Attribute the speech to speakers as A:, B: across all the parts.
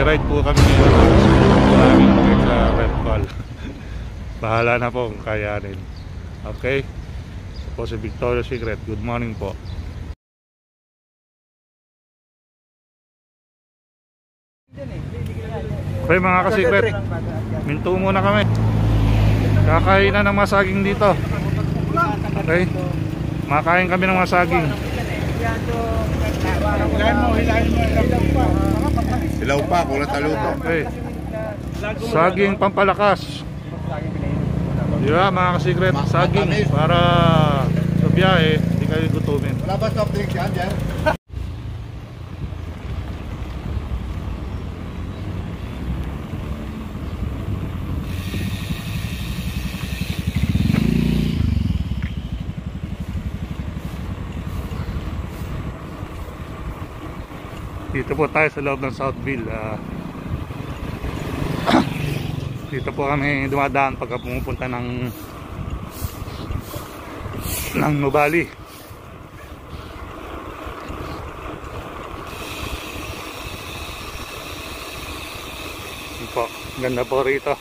A: Magre-ride po kami ngayon. Maraming sa red call. Bahala na po kung kayanin. Okay? Ito po si Victoria's Secret. Good morning po. Okay mga ka-secret, minto muna kami. Kakain na ng masaging dito. Okay? Makain kami ng masaging.
B: Hilaw pa, kulat sa luto.
A: Okay. Saging pampalakas. Diba mga ka-secret, saging para sa biyahe, hindi kayo gutumin.
B: Wala ba soft drinks yan, Jer?
A: Dito po tayo sa loob ng Southville. Dito po kami dumadaan pagka pumupunta ng Nubali. Yun po, ganda po rito.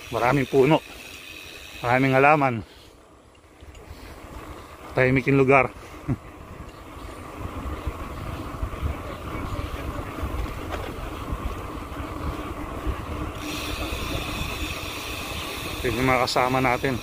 A: Maraming puno, maraming halaman, tahimiking lugar. Ito yung mga kasama natin.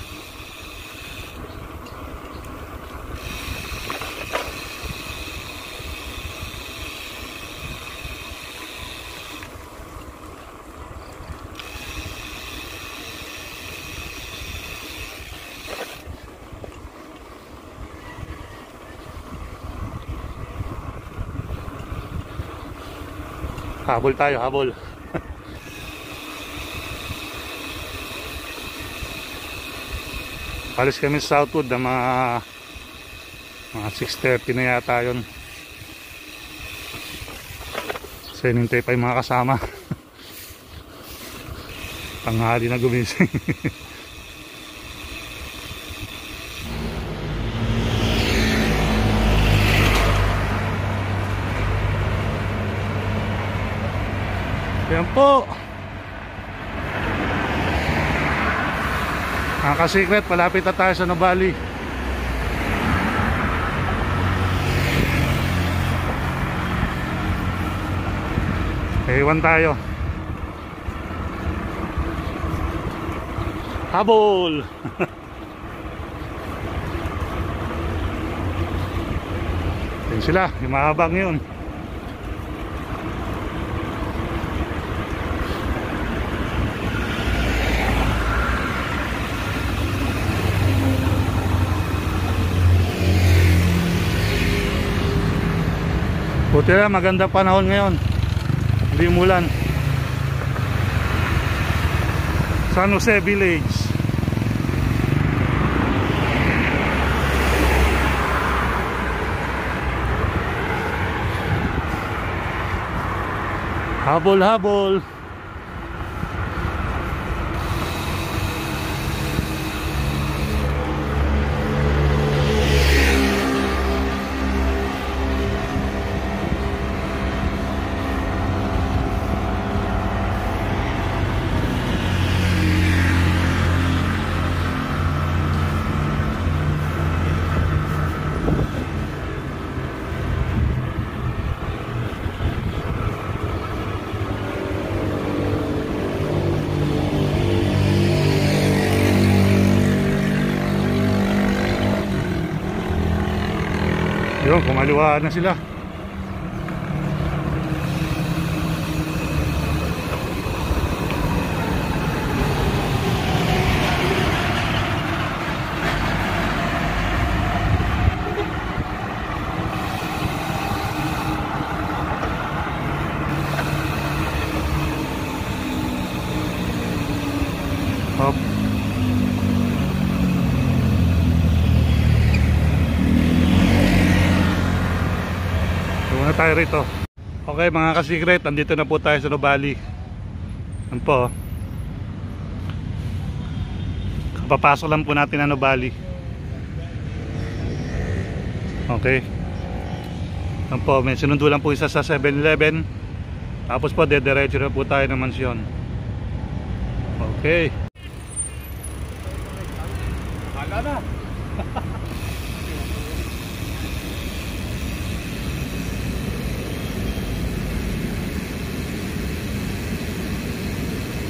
A: Habol tayo, habol. Alis kami sa Southwood na mga 6:30 na yata yun. Kasi nintay pa yung mga kasama. Tanghali na gumising. Yan po. Mga ka-secret, palapit na tayo sa Nubali. Ewan tayo. Habol. Yan sila, yung mahabang yun. Buti na, maganda panahon ngayon. Hindi umulan. San Jose Village. Habol, habol. Yun, kumaliwaan na sila. Hop. Muna tayo rito. Okay mga ka-secret, andito na po tayo sa Nubali. Yan po. Papasok lang po natin ang Nubali. Okay. Yan po, may sinundo lang po isa sa 7-Eleven. Tapos po, dediretso na po tayo ng mansyon. Okay.
B: Hala na.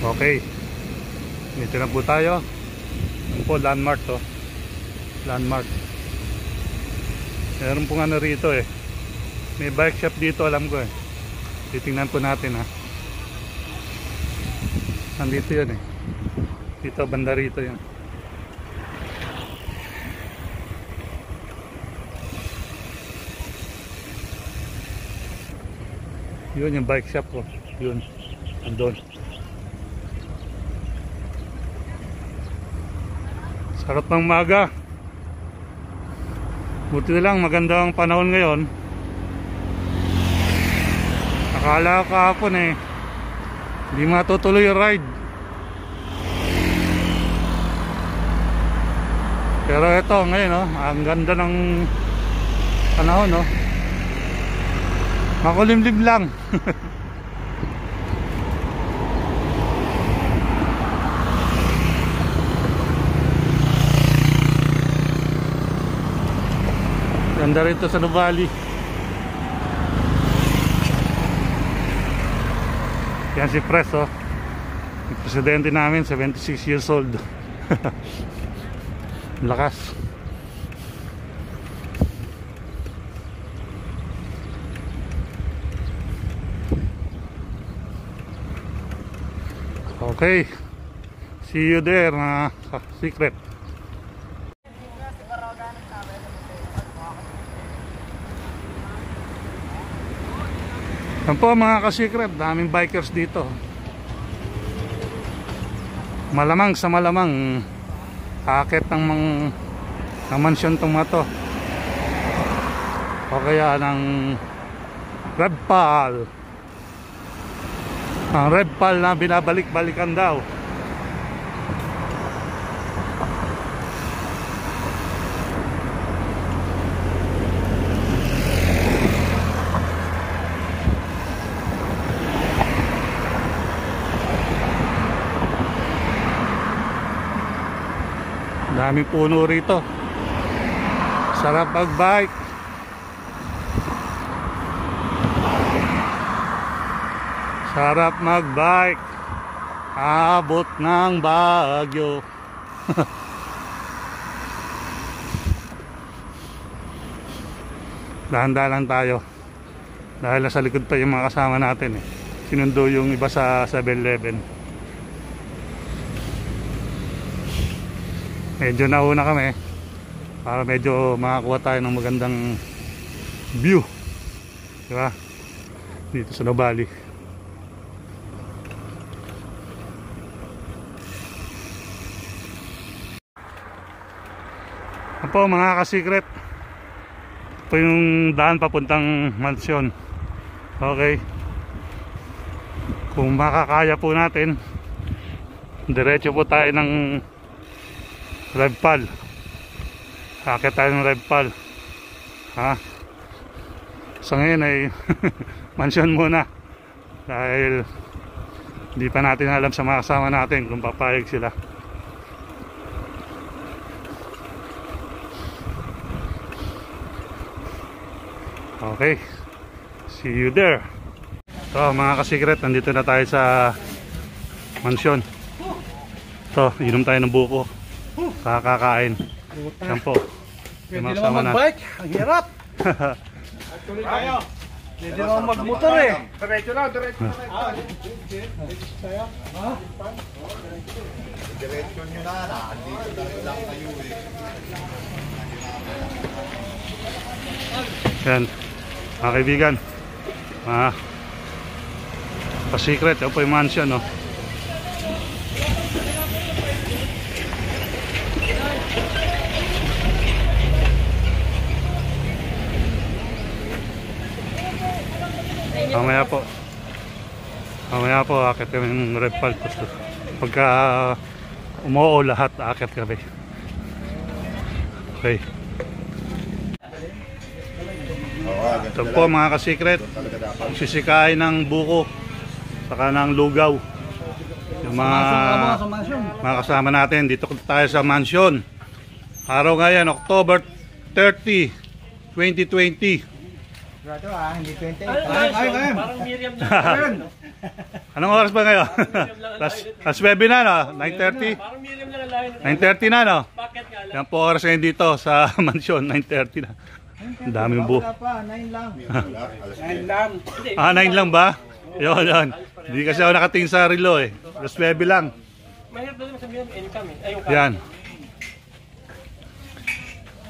A: Okay. Dito na po tayo. Yan po, landmark to. Landmark. Meron pong ano rito eh. May bike shop dito, alam ko eh. Titingnan po natin ha. Nandito yun eh. Dito, banda rito yun. Yun yung bike shop ko. Yun. Andun. Sarap ng maga. Buti na lang magandang panahon ngayon. Akala ko kahapon eh hindi matutuloy yung ride. Pero ito ngayon ang ganda ng panahon makulimlim lang. Ganda rito sa Nuvali. Yan si Pres yung presidente namin, 76 years old. Lakas. Okay, see you there mga secret. Yan po mga ka-secret, daming bikers dito. Malamang sa malamang akit ng mansyon tong mga to. O kaya ng Rebpal. Ang Rebpal na binabalik-balikan daw. Daming puno rito. Sarap mag-bike. Sarap mag-bike. Abot ng Baguio. Dahan-dahan lang tayo. Dahil nasa likod pa yung mga kasama natin eh. Sinundo yung iba sa 7-Eleven. Medyo nauna kami para medyo makakuha tayo ng magandang view, diba? Dito sa Nuvali. Ano po mga ka-secret, ito yung daan papuntang mansyon. Okay, kung makakaya po natin, diretso po tayo ng Rebpal. Akit tayo ng Rebpal. So ngayon ay mansyon muna. Dahil hindi pa natin alam sa mga kasama natin kung papayag sila. Okay, see you there. So mga ka-secret, nandito na tayo sa mansyon. So, inom tayo ng buko. Kakakain. Yan po.
C: Pwede naman mag-bike. Ang hirap.
B: Tuloy tayo.
C: Pwede naman mag-motor eh.
B: Diretso lang, diretso lang. Diretso nyo na. Andito na lang kayo eh.
A: Yan. Mga kaibigan. Pa-secret. Yan po yung mansion, no? Mamaya po akit kami ng Rebpal. Pagka umuo lahat akit kami. Okay. Ito po mga ka-secret, sisikain ng buko saka ng lugaw. Yung mga kasama natin dito tayo sa mansion. Araw ngayon October 30, 2020.
C: Hindi 20.
D: Parang Miriam lang.
A: Anong oras ba ngayon? Alas 9 na, no? 9:30?
D: Parang Miriam lang ang lahin.
A: 9:30 na, no?
D: Bakit nga lang?
A: Yan po oras ngayon dito sa mansion, 9:30 na. Ang daming buko.
C: 9 lang.
D: 9 lang. Hindi.
A: 9 lang ba? Yun, yun. Hindi kasi ako nakatingin sa relo eh. Alas 9 lang.
D: Mahirap na naman sabihin income eh. Ay, yung
A: Yan.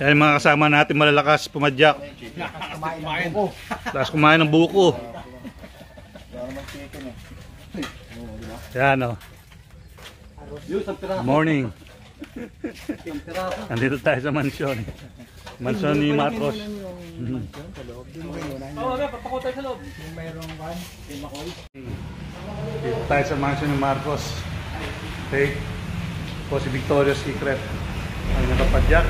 A: Yan yung mga kasama natin malalakas pumadyak. Tapos kumain ng buko. Yan o. Morning. Nandito tayo sa mansyon. Mansyon ni Marcos.
D: Oo, papakutay sa loob.
A: Dito tayo sa mansyon ni Marcos. Okay. Po si Victoria's Secret. Ang nakapadyak.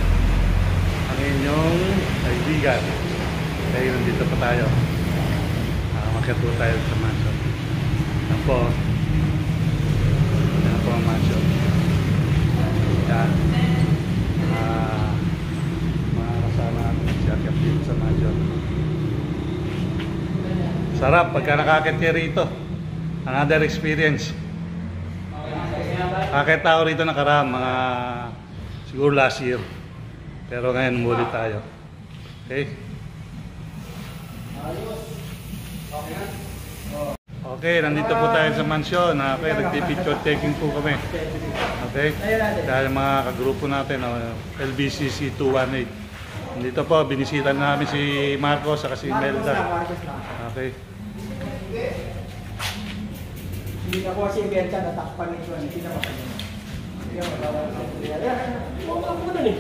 A: Ang inyong kaibigan. Kaya nandito pa tayo. Makakit po tayo sa mansion. Yan po. Yan po ang mansion. Yan. Mga kasama natin siya dito sa mansion. Sarap pagka nakakit kayo rito. Another experience. Nakakit ako rito nakaraan mga siguro last year. Pero ngayon muli tayo. Okay. Okay, nandito po tayo sa mansyon. Okay, nagti-picture taking po kami. Okay. Dahil mga kagrupo natin, LBCC 218. Nandito po, binisita namin si Marcos at si Melda. Okay.
C: Hindi na po kasi ibenta, natakpan nito. Hindi na makanya.
D: Oo, ako na eh.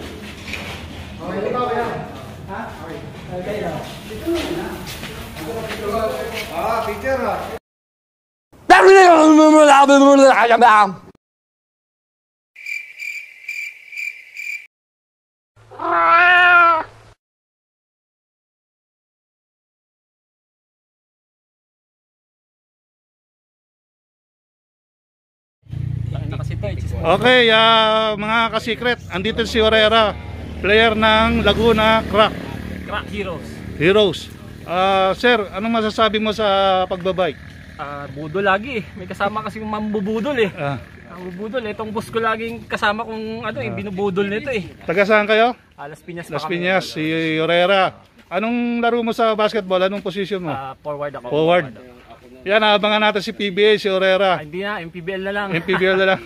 C: Okay, ikaw yan. Ha? Okay. Okay na. Picture ha.
A: Okay, mga ka-secret, andito si Orera, player ng Laguna Crack
D: Crack Heroes.
A: Heroes. Sir, anong masasabi mo sa pagbabike?
D: Budol lagi eh. May kasama kasi yung mambubudol eh. Ang bubudol, itong boss ko laging kasama kung ano eh, binubudol nito eh.
A: Taga saan kayo?
D: Las Piñas pa
A: Las
D: kami.
A: Piñas, si Orera. Anong laro mo sa basketball? Anong position mo?
D: Forward ako.
A: Forward. Yan, abangan natin si PBA, si Orera.
D: Hindi na, MPBL na lang.
A: MPBL na lang.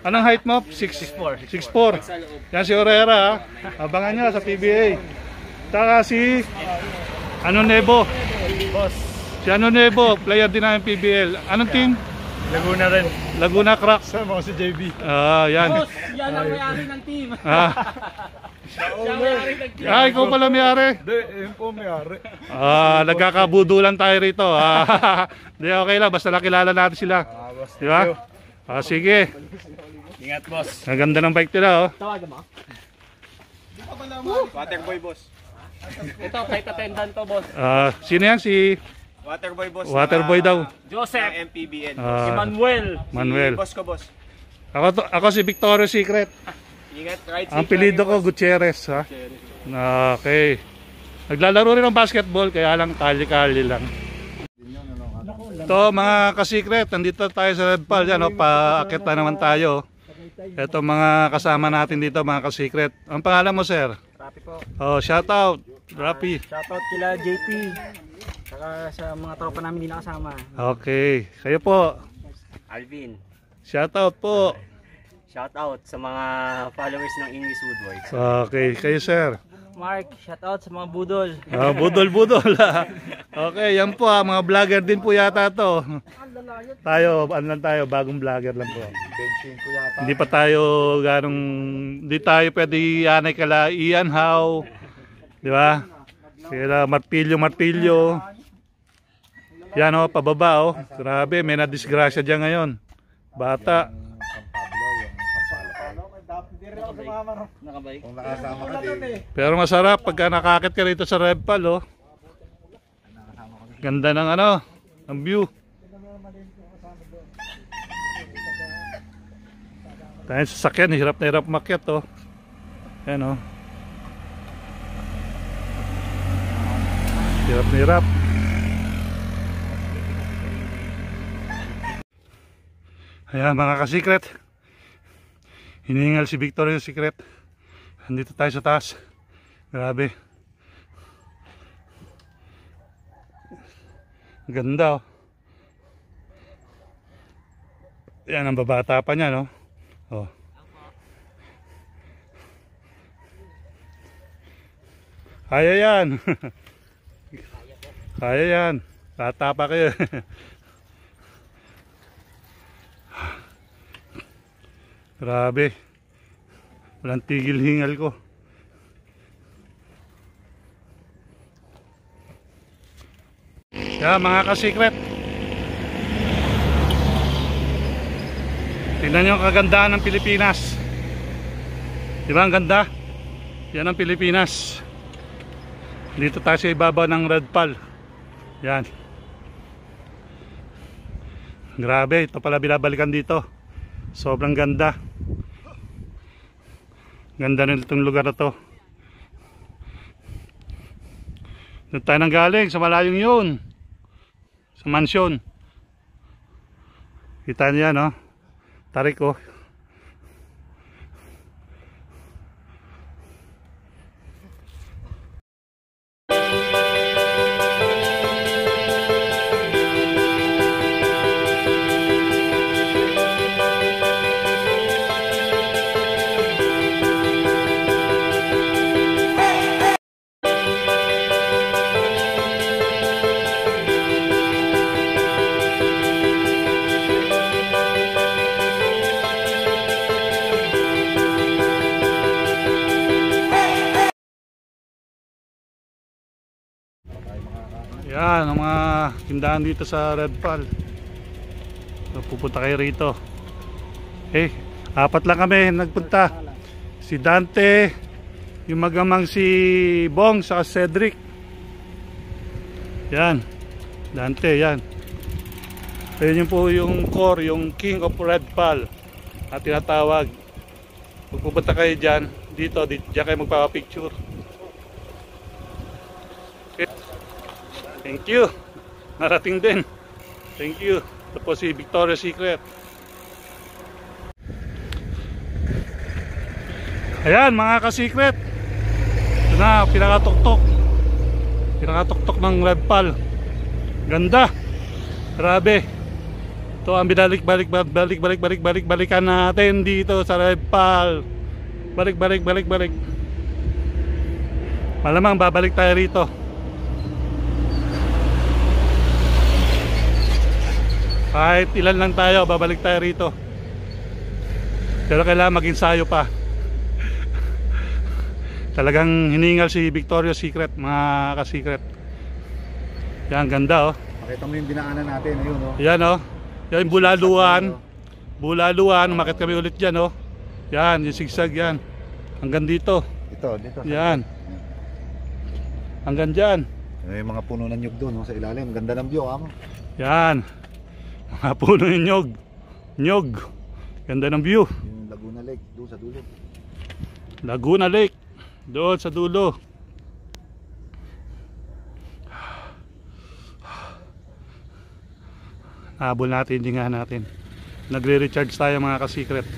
A: Anong height mo?
D: 6'4".
A: 6'4". Yan si Orera. Abangan nyo sa PBA. Taka si Nebo.
D: Boss.
A: Si Nebo, player din ng PBL. Anong team?
D: Laguna rin.
A: Laguna Crack.
B: Sama ko si JB.
A: Yan.
D: Boss, yan ang may-ari ng team. Siya ang may-ari ng team.
A: Ikaw pala may-ari.
B: Hindi, yun po may-ari.
A: Nagkakabudulan tayo rito. Di okay lang, basta nakilala natin sila. Di ba? Sige.
D: Ingat, boss.
A: Ang ganda ng bike nila.
D: Tawagan mo.
B: Waterboy boss.
D: Ito, kahit attendant to, boss.
A: Sino yan? Si
B: Waterboy boss.
A: Waterboy daw.
D: Joseph.
B: MPBN.
D: Manuel.
A: Manuel.
B: Boss ko boss.
A: Ako si Victoria's Secret.
B: Ingat, right
A: Ang pilido ko Gutierrez. Okay. Naglalaro rin ng basketball kaya lang kali-kali lang. Ito mga ka-secret, nandito tayo sa Red Pal. Yan, paakit na naman tayo. Ito mga kasama natin dito mga ka-secret. Ang pangalan mo, sir?
C: Rapi po.
A: Shout out, Rapi.
C: Shoutout kila JP. Saka sa mga tropa namin hindi nakasama.
A: Okay, kayo po.
E: Alvin,
A: Shout out po.
E: shout out sa mga followers ng English Woodworks.
A: Okay, kayo sir.
C: Mark, shoutout sa mga budol.
A: Budol-budol. Okay, yan po mga vlogger din po yata to. Tayo, bagong vlogger lang po. Hindi pa tayo hindi tayo pwede ianay kala Ian How. Di ba? Sila martilyo. Yan pababa Grabe, may na-disgrasya diyan ngayon. Bata.
E: Nakabay.
B: Kung nakasama ka din.
A: Pero masarap pagka nakakit ka rito sa Red Pal Ganda ng ano, ng view. Tayo sa sasakyan, hirap na hirap makyat oh. Ayan oh. Hirap na hirap. Ayan mga ka-secret, hinihingal si Victoria's Secret. Andito tayo sa taas. Grabe. Ganda oh. Yan ang babata pa niya no. Oh. Kaya yan. Kaya yan. Bata pa kayo. Grabe. Walang tigil hingal ko. Kaya mga ka-secret, tingnan nyo ang kagandahan ng Pilipinas. Diba ang ganda? Yan ang Pilipinas. Dito tayo sa ibabaw ng Red Pal. Yan. Grabe, ito pala binabalikan dito. Sobrang ganda. Ganda rin itong lugar na to. Doon tayo nang galing sa malayong yun, sa mansyon. Kita niya no, tarik oh. Yan ang mga tindahan dito sa Red Pal. Pupunta kayo rito. Apat lang kami nagpunta. Si Dante, yung magamang si Bong sa Cedric. Yan. Dante, yan. Yan po yung core, yung King of Red Pal at tinatawag. Pag pupunta kayo dyan, dito kayo magpapapicture. Okay. Thank you. Narating din. Thank you. Ito po si Victoria's Secret. Ayan mga ka-secret. Ito na, pinakatuktok. Pinakatuktok ng Red Pal. Ganda. Grabe. Ito ang balikan natin dito sa Red Pal. Balik. Malamang babalik tayo rito. Kahit ilan lang tayo, babalik tayo rito. Pero kailangan mag-ensayo pa. Talagang hiningal si Victoria's Secret, mga ka-secret. Yan, ganda oh.
B: Makita mo yung dinaanan natin, ayun oh.
A: Yan oh. Yan yung Bulaluan, umakit kami ulit dyan oh. Yan, yung sigsag yan. Hanggang dito.
B: Dito.
A: Yan. Hanggang dyan.
B: Yung mga puno ng nyug doon, sa ilalim. Ganda ng view, amo.
A: Yan. Mga puno yung nyog. Ganda ng view.
B: Yung Laguna Lake, doon sa dulo.
A: Laguna Lake, doon sa dulo. Habol natin, dingahan natin. Nagre-recharge tayo mga ka-secret.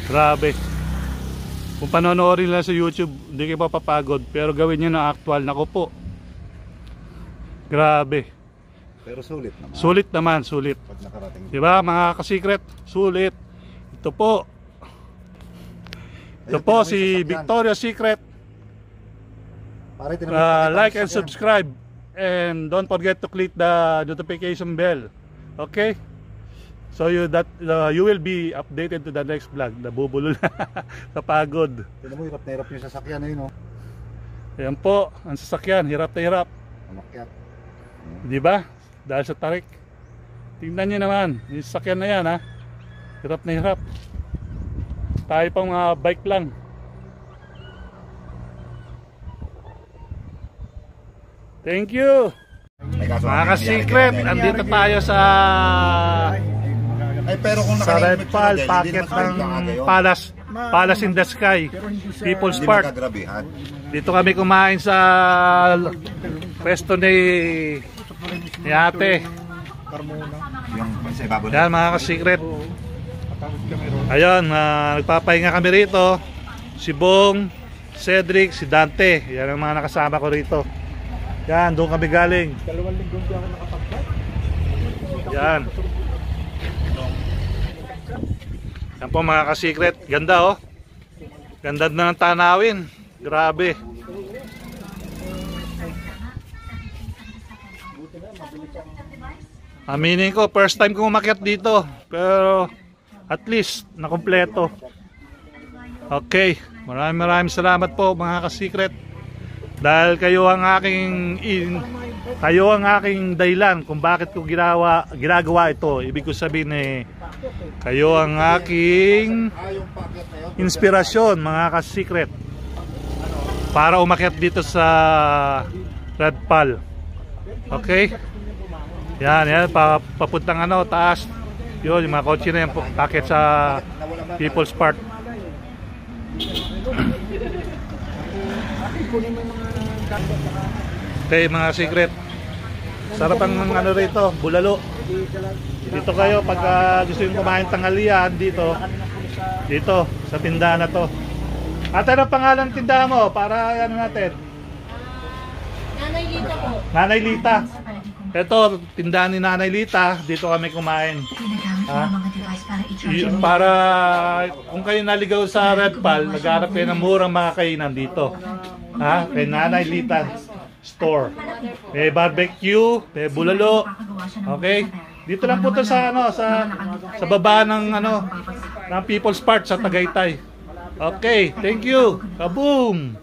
A: Grabe. Kung panonoorin lang sa YouTube, hindi kayo papapagod. Pero gawin nyo na actual. Naku po. Grabe.
B: Pero sulit naman.
A: Sulit.
B: Pag nakarating.
A: Diba mga ka-secret? Sulit. Ito po. Ito po si Victoria's Secret. Like and subscribe. And don't forget to click the notification bell. Okay? So you will be updated to the next vlog. Nabubulol sa pagod.
B: Tignan mo, hirap na hirap yung sasakyan na yun oh.
A: Ayan po, ang sasakyan, hirap na hirap.
B: Umakyat.
A: Diba? Dahil sa tarik. Tingnan nyo naman, yung sasakyan na yan ha. Hirap na hirap. Tayo pang mga bike lang. Thank you. Mga ka-secret, andito tayo sa
B: Ay, pero kung
A: sa Red
B: naka-helmet ka
A: Pal,
B: na,
A: packet
B: hindi naman
A: ng
B: sa yun.
A: Palace in the Sky, People's
B: Hindi
A: Park.
B: magkagrabihan.
A: Dito kami kumain sa pwesto ni ate.
B: Yung sa ibabaw na.
A: Yan mga ka-secret. Ayun, nagpapahinga kami rito. Si Bong, Cedric, si Dante. Yan ang mga nakasama ko rito. Yan, doon kami galing. Yan. Yan po mga ka-secret. Ganda oh. Ganda na ng tanawin. Grabe. Aminin ko, first time ko umakyat dito. Pero at least nakumpleto. Okay, maraming salamat po mga ka-secret. Dahil kayo ang aking dahilan kung bakit ko ginagawa ito. Ibig ko sabihin kayo ang aking inspirasyon mga ka-secret para umakyat dito sa Red Pal. Okay? Yan, papuntang taas. Yun, yung mga kotse na yan, packet sa People's Park. Okay, mga secret. Sarap ang rito, bulalo. Dito kayo pag gusto yung kumain tanghalian dito sa tindahan na to. At ano pangalan ng tindahan mo para natin?
F: Nanay Lita po.
A: Nanay Lita. Ito, tindahan ni Nanay Lita, dito kami kumain. Para kung kayo naligaw sa Red Pal, nagharap kayo ng murang mga kainan dito. Kay Nanay Lita store. May barbecue, may bulalo. Okay? Dito lang po to sa sa baba ng ng People's Park sa Tagaytay. Okay, thank you. Kaboom.